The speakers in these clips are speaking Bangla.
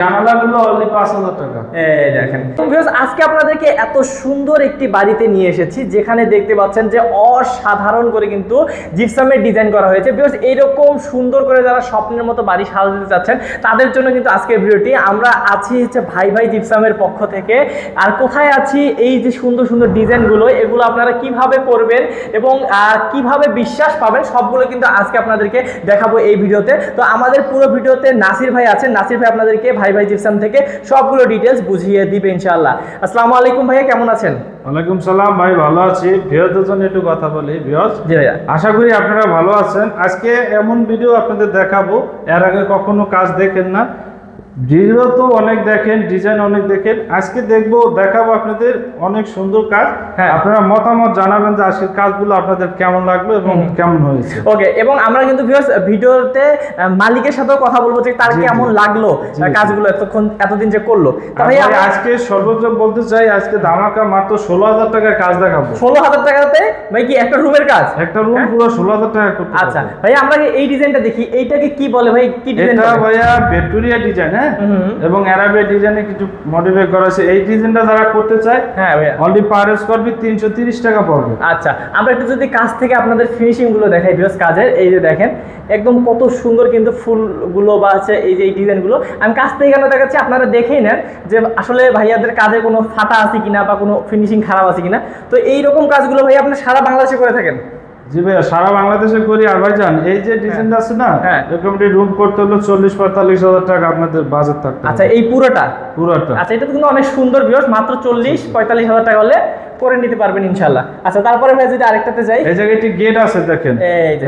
জানালাগুলো অনলি 5000 টাকা। এই দেখেন আজকে আপনাদেরকে এত সুন্দর একটি বাড়িতে নিয়ে এসেছি, যেখানে দেখতে পাচ্ছেন যে অসাধারণ করে কিন্তু জিপসামের ডিজাইন করা হয়েছে। বিকজ এইরকম সুন্দর করে যারা স্বপ্নের মতো বাড়ি সাজাতে চাচ্ছেন তাদের জন্য কিন্তু আজকের ভিডিওটি। আমরা আছি হচ্ছে ভাই ভাই জিপসামের পক্ষ থেকে। আর কোথায় আছি, এই যে সুন্দর সুন্দর ডিজাইনগুলো, এগুলো আপনারা কিভাবে করবেন এবং কিভাবে বিশ্বাস পাবেন, সবগুলো কিন্তু আজকে আপনাদেরকে দেখাবো এই ভিডিওতে। তো আমাদের পুরো ভিডিওতে নাসির ভাই আছেন। নাসির ভাই আপনাদেরকে ভাই ভাই জিপসাম থেকে সবগুলো ডিটেলস বুঝিয়ে দিবে ইনশাআল্লাহ। আসসালামু আলাইকুম ভাইয়া, কেমন আছেন? ওয়ালাইকুম সালাম ভাই, ভালো আছি। ভিউয়ারদের জন্য একটু কথা বলি। ভিউয়ার্স, জি ভাইয়া, আশা করি আপনারা ভালো আছেন। আজকে এমন ভিডিও আপনাদের দেখাবো, এর আগে কখনো কাজ দেখেন না। ভিডিও তো অনেক দেখেন, ডিজাইন অনেক দেখেন, আজকে দেখাবো আপনাদের অনেক সুন্দর কাজ। হ্যাঁ, আপনারা মতামত জানাবেন যে আজকের কাজগুলো আপনাদের কেমন লাগলো এবং কেমন হয়েছে। ওকে। এবং আমরা কিন্তু ভিডিওতে মালিকের সাথেও কথা বলবো যে তার কেমন লাগলো কাজগুলো এতদিন যে করলো। ভাই আজকে সর্বোচ্চ বলতে চাই, আজকে ধামাকা মাত্র 16000 টাকার কাজ দেখাবো। 16000 টাকাতে ভাই কি একটা রুমের কাজ? একটা রুম পুরো 16000 টাকা করতে। আচ্ছা ভাই, আমরা এই ডিজাইনটা দেখি, এইটাকে কি বলে ভাই? কি ডিজাইন? এটা ভাইয়া ভিক্টোরিয়া ডিজাইন, হ্যাঁ, এবং আরাবিয়া ডিজাইনে কিছু মডিফাই করা আছে। এই ডিজাইনটা যারা করতে চায়, হ্যাঁ ভাইয়া, অনলি পার স্কয়ার ফিট 330 টাকা পড়বে। আচ্ছা, আমরা একটু যদি কাজ থেকে আপনাদের ফিনিশিং গুলো দেখাই ভিউয়ার্স কাজের। এই যে দেখেন একদম কত সুন্দর কিন্তু ফুলগুলো বা আছে, এই যে এই ডিজাইনগুলো আমি কাছ থেকে কেন দেখাচ্ছি, আপনারা দেখেই নেন যে আসলে ভাইয়াদের কাজে কোনো ফাটা আছে কিনা বা কোনো ফিনিশিং খারাপ আছে কিনা। তো এইরকম কাজগুলো ভাই আপনি সারা বাংলাদেশে করে থাকেন? জি ভাইয়া, সারা বাংলাদেশে করি। আর ভাইজান এই যে ডিজাইনটা আছে না, এরকম রুম করতে হলো 40-45 হাজার টাকা আপনাদের বাজেট থাকবে। আচ্ছা, এই পুরোটা? আচ্ছা, এটা তো কিন্তু অনেক সুন্দর ভিউয়ার্স, মাত্র 40-45 হাজার টাকা হলে করে নিতে পারবেন ইনশাআল্লাহ। আচ্ছা, তারপরে ভাই যদি আরেকটাতে যাই, এই জায়গায় একটি গেট আছে দেখেন।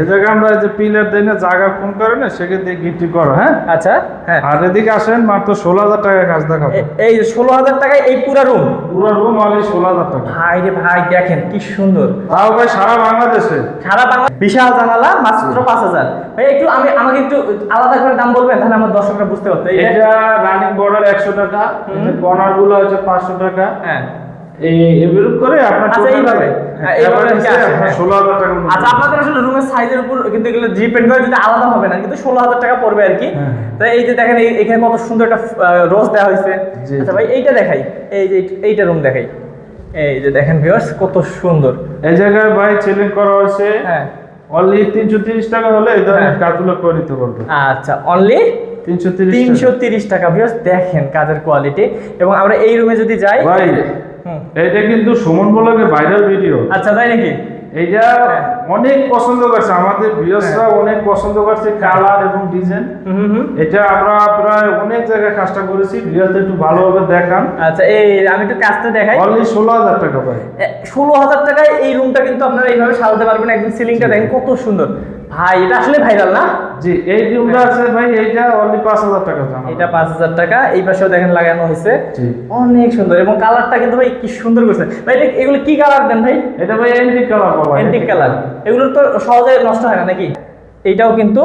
এই জায়গায় আমরা যে পিলার দেই না, জায়গা কম করে না, সেক্ষেত্রে দিয়ে গেটটি করো। হ্যাঁ, আচ্ছা, হ্যাঁ। আর এদিকে আসেন, মাত্র 16000 টাকা কাজ দেখাবো। এই যে 16000 টাকায় এই পুরো রুম অনলি 16000 টাকা। ভাই রে ভাই, দেখেন কি সুন্দর। তাও ভাই সারা বাংলাদেশে, বিশাল জানালা, মাত্র 5000। ভাই একটু আমাকে একটু আলাদা করে দাম বলবেন, তাহলে আমার দর্শকরা বুঝতে পারতো। এটা রানিং বর্ডার 100 টাকা, কর্নার গুলো হচ্ছে 500 টাকা। হ্যাঁ, এভাবে করে আপনার এইভাবে 16000 টাকা। আচ্ছা, আপনাদের আসলে রুমের সাইজের উপর কিন্তু এগুলো ডিপেন্ড করে, যদি আলাদা হবে না, কিন্তু 16000 টাকা পড়বে আর কি। তো এই যে দেখেন এখানে কত সুন্দর একটা রোজ দেওয়া হয়েছে। আচ্ছা ভাই, এইটা দেখাই, এই যে এইটা রুম দেখাই। এই যে দেখেন ভিউয়ার্স কত সুন্দর। এই জায়গায় ভাই সেলিং করা হয়েছে। হ্যাঁ, অনলি 330 টাকা হলে এই ধরনের কাজগুলো করে নিতে পারবে। আচ্ছা, অনলি 330 টাকা। ভিউয়ার্স দেখেন কাজের কোয়ালিটি। এবং আমরা এই রুমে যদি যাই ভাই, এটা কিন্তু সুমন ব্লগের ভাইরাল ভিডিও। আচ্ছা, তাই নাকি? এইটা অনেক পছন্দ করছে, আমাদের ভিউয়ার্সরা অনেক পছন্দ করছে কালার এবং ডিজাইন। এটা আমরা প্রায় অনেক জায়গায় কাজটা করেছি, ভিউয়ারদের একটু ভালোভাবে দেখান। আচ্ছা, এই আমি একটু কাজটা দেখাই। অনলি 16000 টাকা ভাই। 16000 টাকায় এই রুমটা কিন্তু আপনারা এইভাবে সাজাতে পারবেন। একদম সিলিংটা দেখেন কত সুন্দর। ভাই এটা আসলে ভাইরাল না? জি, এই রুমটা আছে ভাই, এইটা অনলি 5000 টাকা দাম। এটা 5000 টাকা। এই পাশেও দেখেন লাগানো হয়েছে, অনেক সুন্দর। এবং কালারটা কিন্তু ভাই কি সুন্দর করছে ভাই। এগুলো কি কালার দেন ভাই? এটা ভাই অ্যান্টিক কালার পাবেন। অ্যান্টিক কালার, এগুলো তো সহজে নষ্ট হয় না নাকি? এইটাও কিন্তু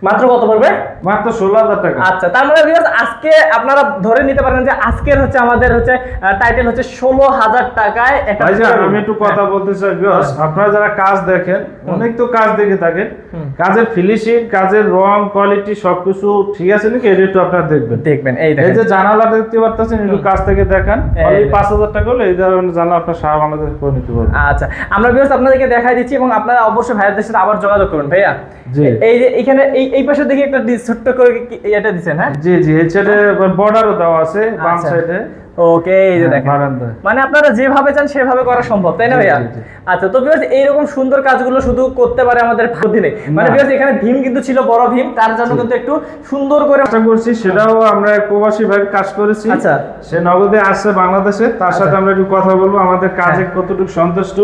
মাত্র কত পড়বে? মাত্র 16000 টাকা। আচ্ছা, তার মানে ভিউয়ার্স আজকে আপনারা ধরে নিতে পারেন যে আজকের হচ্ছে আমাদের হচ্ছে টাইটেল হচ্ছে 16000 টাকায় একটা। আমি একটু কথা বলতে চাই ভিউয়ার্স, আপনারা যারা কাজ দেখেন, অনেক তো কাজ দেখে থাকেন, কাজের ফিনিশিং, কাজের রং, কোয়ালিটি সবকিছু ঠিক আছে নাকি, এটা একটু আপনারা দেখবেন। এই যে জানালা দেখতে পাচ্ছেন, একটু কাজ থেকে দেখান। অনলি 5000 টাকা হলে এই ধরনের জানালা আপনারা সারা বাংলাদেশ করে নিতে পারবেন। আচ্ছা, আমরা ভিউয়ার্স আপনাদেরকে দেখাই দিচ্ছি এবং আপনারা অবশ্যই ভাইয়াদের সাথে আবার যোগাযোগ করবেন ভাইয়া। জি, এই যে এখানে এই পাশে দেখি একটা ছোট্ট করে এটা দিবেন। হ্যাঁ, জি, এই সাইডে বর্ডারও দেওয়া আছে, বাম সাইডে। ওকে, এই যে দেখেন মানে আপনারা যেভাবে চান সেভাবে করা সম্ভব, তাই না ভাইয়া? আচ্ছা, তো ভিউয়ার্স এইরকম সুন্দর কাজগুলো শুধু করতে পারে আমাদের অধীনে। মানে ভিউয়ার্স এখানে ভীম কিন্তু ছিল, বড় ভীম, তার জন্য কিন্তু একটু সুন্দর করে কাজটা করছি। সেটাও আমরা প্রবাসী ভাবে কাজ করেছি। আচ্ছা, সে নগদে আসছে বাংলাদেশে, তার সাথে আমরা একটু কথা বলবো আমাদের কাজে কতটুকু সন্তুষ্ট।